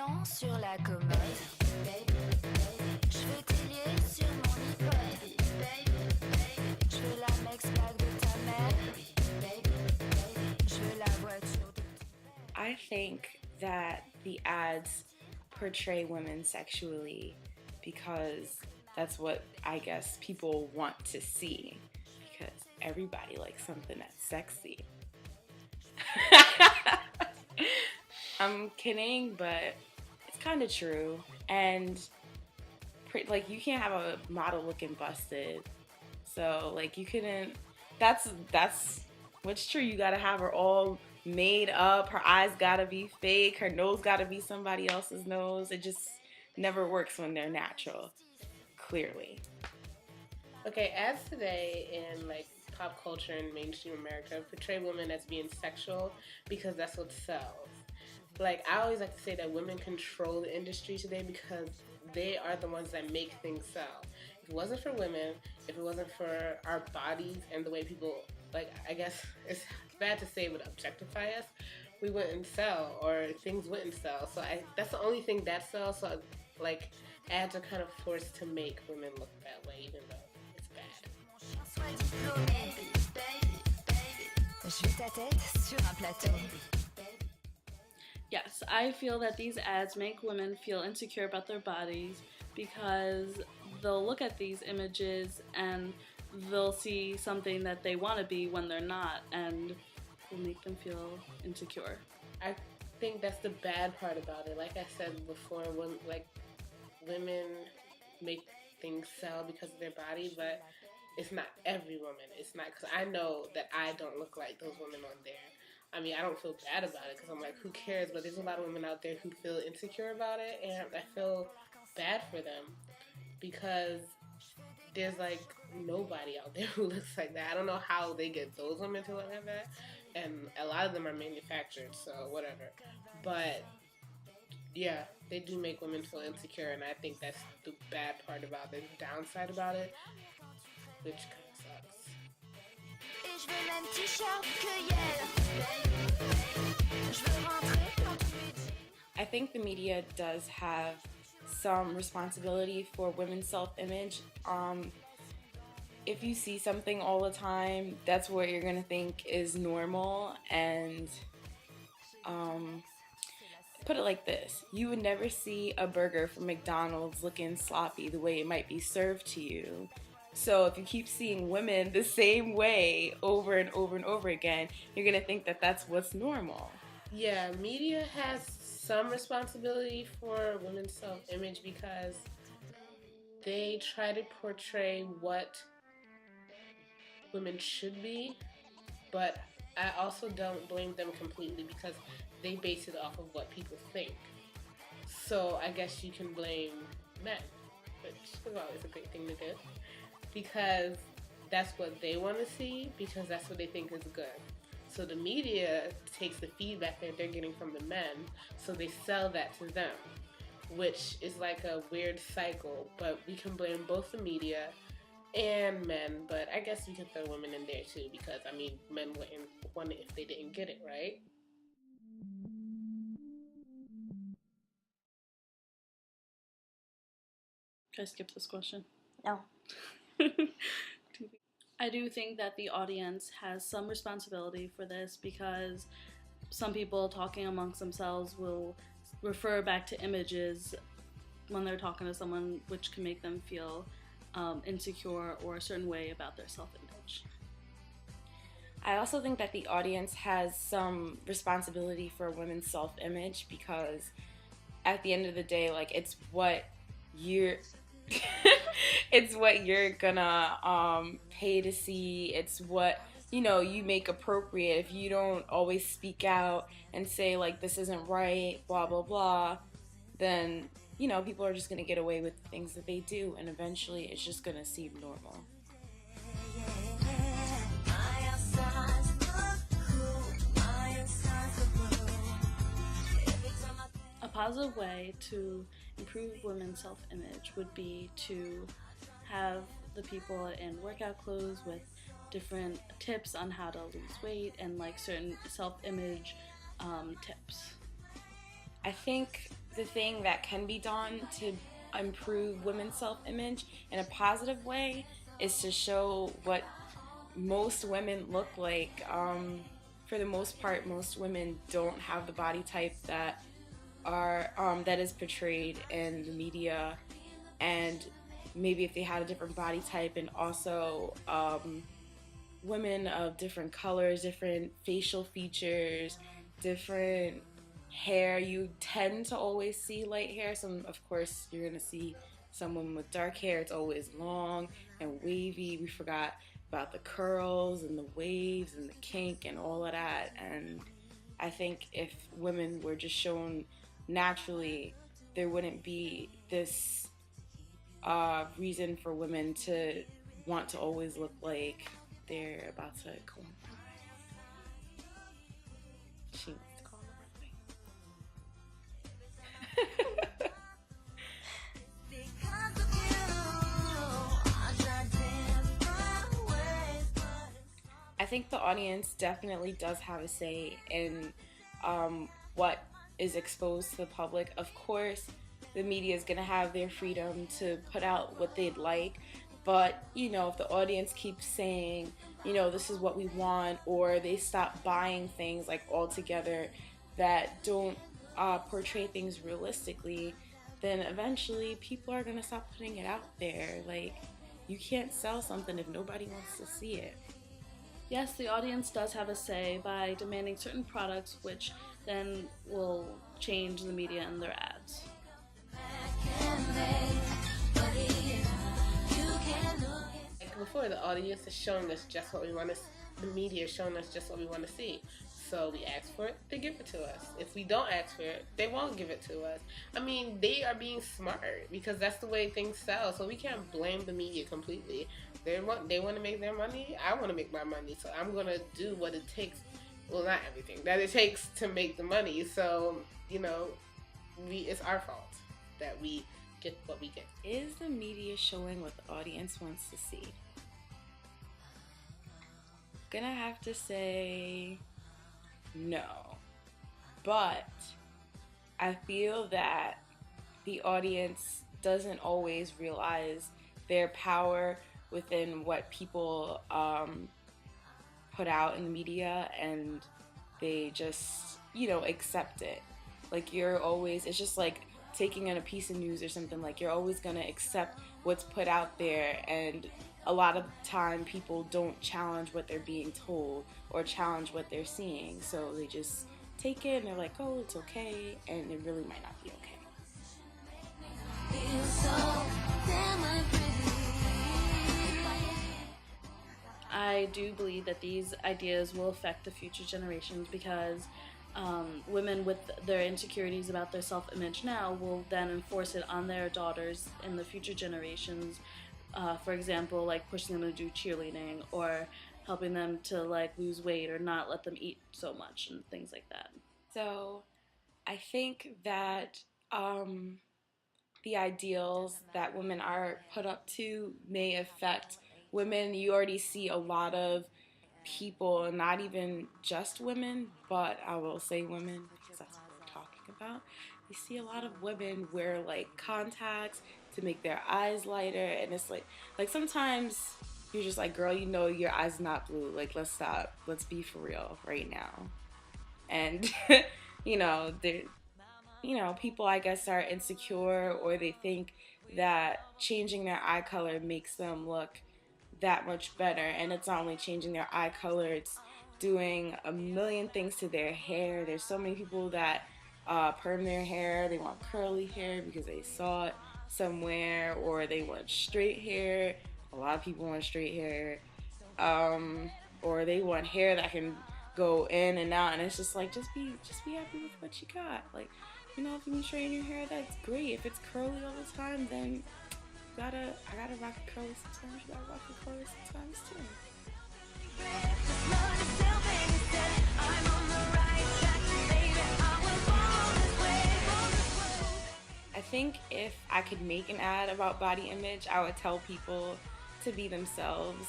blanc sur la commode. Je veux tes lieux sur mon iPod. Je veux la Mex-Pack de ta mère. Je veux la voiture de ton père. I think that the ads portray women sexually because that's what I guess people want to see, because everybody likes something that's sexy. I'm kidding, but it's kind of true. And like, you can't have a model looking busted, so like you couldn't. That's what's true. You gotta have her all made up. Her eyes gotta be fake. Her nose gotta be somebody else's nose. It just never works when they're natural. Clearly. Okay, ads today in like pop culture and mainstream America portray women as being sexual because that's what sells. Like, I always like to say that women control the industry today because they are the ones that make things sell. If it wasn't for women, if it wasn't for our bodies and the way people, like, I guess it's bad to say, would objectify us, we wouldn't sell, or things wouldn't sell. So that's the only thing that sells. So like, ads are kind of forced to make women look that way, even though it's bad. Sois diplômé. Je veux ta tête sur un plateau. Yes, I feel that these ads make women feel insecure about their bodies because they'll look at these images and they'll see something that they want to be when they're not, and will make them feel insecure. I think that's the bad part about it. Like I said before, when like women make things sell because of their body, but it's not every woman. It's not, because I know that I don't look like those women on there. I mean, I don't feel bad about it because I'm like, who cares? But there's a lot of women out there who feel insecure about it, and I feel bad for them because there's like nobody out there who looks like that. I don't know how they get those women to look like that, and a lot of them are manufactured, so whatever. But yeah, they do make women feel insecure, and I think that's the bad part about it, the downside about it, which kind of sucks. Et je veux le même t-shirt que Yel. Je veux rentrer dans tous les jeans. I think the media does have some responsibility for women's self-image. If you see something all the time, that's what you're gonna think is normal. And put it like this: you would never see a burger from McDonald's looking sloppy the way it might be served to you. So if you keep seeing women the same way over and over and over again, you're gonna think that that's what's normal. Yeah, media has some responsibility for women's self-image because they try to portray what women should be, but I also don't blame them completely because they base it off of what people think. So I guess you can blame men, which is always a great thing to do, because that's what they want to see, because that's what they think is good. So the media takes the feedback that they're getting from the men, so they sell that to them, which is like a weird cycle. But we can blame both the media and men, but I guess we can throw women in there too, because I mean, men wouldn't want it if they didn't get it, right? Can I skip this question? No. I do think that the audience has some responsibility for this because some people talking amongst themselves will refer back to images when they're talking to someone, which can make them feel insecure or a certain way about their self-image. I also think that the audience has some responsibility for women's self-image because at the end of the day, like, it's what you're it's what you're gonna pay to see. It's what, you know, you make appropriate. If you don't always speak out and say, like, this isn't right, blah blah blah, then, you know, people are just gonna get away with the things that they do, and eventually it's just gonna seem normal. A positive way to improve women's self-image would be to have the people in workout clothes with different tips on how to lose weight and like certain self-image tips. I think the thing that can be done to improve women's self-image in a positive way is to show what most women look like. For the most part, most women don't have the body type that is portrayed in the media, and maybe if they had a different body type, and also women of different colors, different facial features, different hair. You tend to always see light hair. Some, of course, you're gonna see some women with dark hair. It's always long and wavy. We forgot about the curls and the waves and the kink and all of that. And I think if women were just shown naturally, there wouldn't be this reason for women to want to always look like they're about to go. She wants to call her. I think the audience definitely does have a say in what is exposed to the public. Of course, the media is going to have their freedom to put out what they'd like, but if the audience keeps saying, this is what we want, or they stop buying things like altogether that don't portray things realistically, then eventually people are going to stop putting it out there. Like, you can't sell something if nobody wants to see it. Yes, the audience does have a say by demanding certain products, which then will change the media and their ads. Like before, the audience is showing us just what we want to. The media is showing us just what we want to see. So we ask for it, they give it to us. If we don't ask for it, they won't give it to us. I mean, they are being smart because that's the way things sell. So we can't blame the media completely. They want to make their money. I want to make my money. So I'm gonna do what it takes. Well, not everything that it takes to make the money. So it's our fault that we get what we get. Is the media showing what the audience wants to see? Gonna have to say no. But I feel that the audience doesn't always realize their power within what people put out in the media, and they just, accept it. Like, it's just like taking in a piece of news or something. Like, you're always gonna accept what's put out there, and a lot of the time people don't challenge what they're being told or challenge what they're seeing, so they just take it and they're like, oh, it's okay, and it really might not be okay. I do believe that these ideas will affect the future generations because women with their insecurities about their self-image now will then enforce it on their daughters in the future generations. For example, like pushing them to do cheerleading or helping them to like lose weight or not let them eat so much and things like that. So I think that the ideals that women are put up to may affect women. You already see a lot of people, and not even just women, but I will say women because that's what we're talking about. You see a lot of women wear like contacts to make their eyes lighter, and it's like sometimes you're just like, girl, your eyes not blue. Like, let's stop. Let's be for real right now. And people, I guess, are insecure, or they think that changing their eye color makes them look that much better. And it's not only changing their eye color, it's doing a million things to their hair. There's so many people that perm their hair. They want curly hair because they saw it somewhere, or they want straight hair. A lot of people want straight hair, or they want hair that can go in and out. And it's just like, just be happy with what you got. Like, if you can straighten your hair, that's great. If it's curly all the time, then I gotta rock it curly sometimes. You gotta rock it curly sometimes too. I think if I could make an ad about body image, I would tell people to be themselves.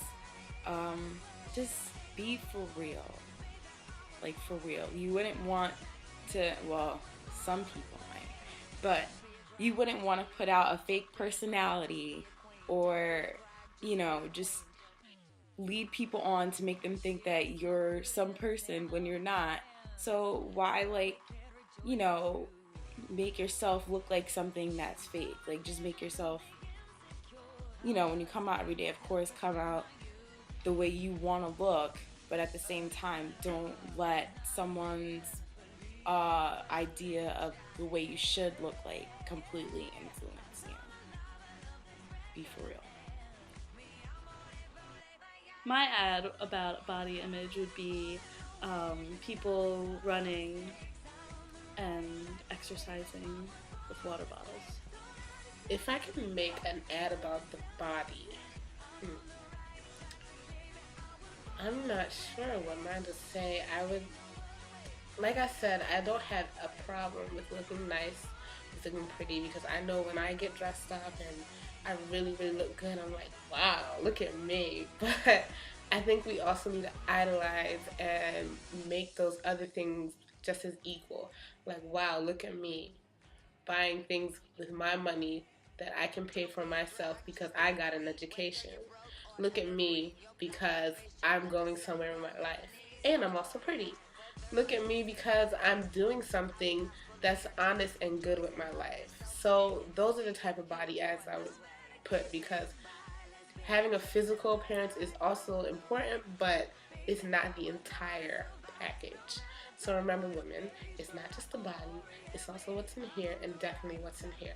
Just be for real. Like, for real. You wouldn't want to, well, some people might, but you wouldn't want to put out a fake personality or, just lead people on to make them think that you're some person when you're not. So why, you know, make yourself look like something that's fake? Like, just make yourself, when you come out every day, of course, come out the way you want to look, but at the same time, don't let someone's idea of the way you should look like completely influence you. Be for real. My ad about body image would be people running and exercising with water bottles. If I could make an ad about the body, I'm not sure what mine to say. I would, like I said, I don't have a problem with looking nice, with looking pretty, because I know when I get dressed up and I really, really look good, I'm like, wow, look at me. But I think we also need to idolize and make those other things just as equal. Like, wow, look at me, buying things with my money that I can pay for myself because I got an education. Look at me because I'm going somewhere in my life. And I'm also pretty. Look at me because I'm doing something that's honest and good with my life. So those are the type of body ads I would put, because having a physical appearance is also important, but it's not the entire package. So remember, women, it's not just the body, it's also what's in here, and definitely what's in here.